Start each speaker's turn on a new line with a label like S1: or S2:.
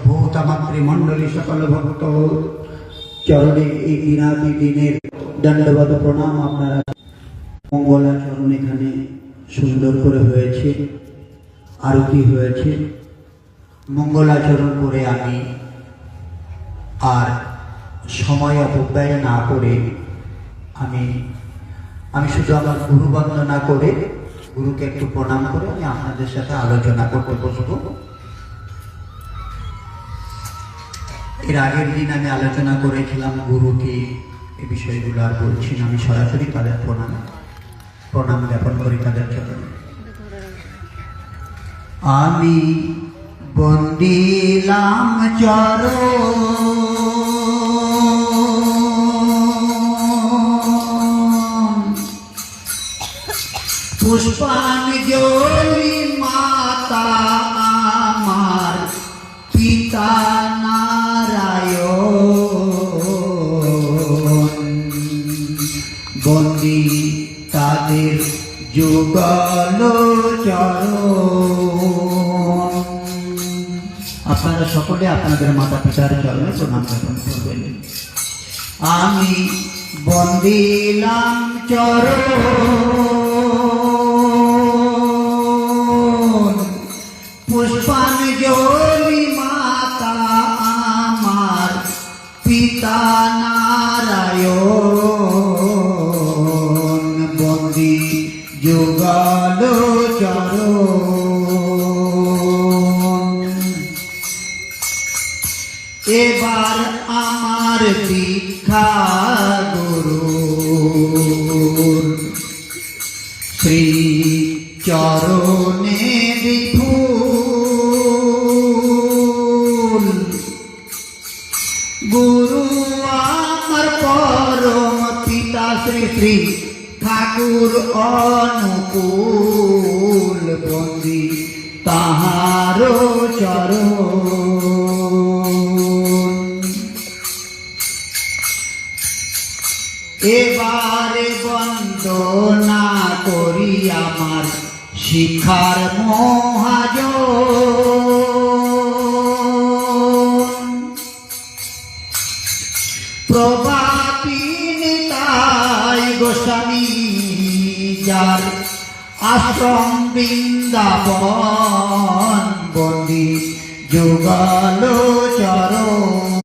S1: ভূতা মাতৃমণ্ডলী সকল ভক্ত চরণে এই দিনাদি দিনের দণ্ডবত প্রণাম। আপনারা মঙ্গলাচরণ এখানে সুন্দর করে হয়েছে, আরতি হয়েছে। মঙ্গলাচরণ করে আমি আর সময় অপব্যয় না করে আমি শুধু আমার গুরু বন্দনা করে গুরুকে একটু প্রণাম করে আমি আপনাদের সাথে আলোচনা করতে বসবো। এর আগের দিন আমি আলোচনা করেছিলাম গুরুকে, এই বিষয়গুলো আর বলছি না। আমি সরাসরি তাদের প্রণাম জ্ঞাপন করি তাদের চরণে। আমি বন্দিলাম চরণ পুষ্পাঞ্জলি মাতা আমার পিতা বন্দি তাদের যুগল চরণ। আপনারা সকলে আপনাদের মাতা পিতার চরণে প্রণাম করবেন। আমি বন্দিলাম চরণ পুষ্পাঞ্জলি মাতা আমার পিতা নারায়ণ বন্দি যুগল চরণ। এবার আমার দীক্ষা গুরুর শ্রী চরণে বিপুল। গুরু আমার পরম পিতা শ্রী শ্রী ঠাকুর অনুকূল বন্দি তাহার চরণ। এবারে বন্দনা করি আমার শিক্ষার মহাজন প্রভাতী নিতাই গোস্বামী, যার আশ্রম বৃন্দাবন বন্দি যুগল চরণ।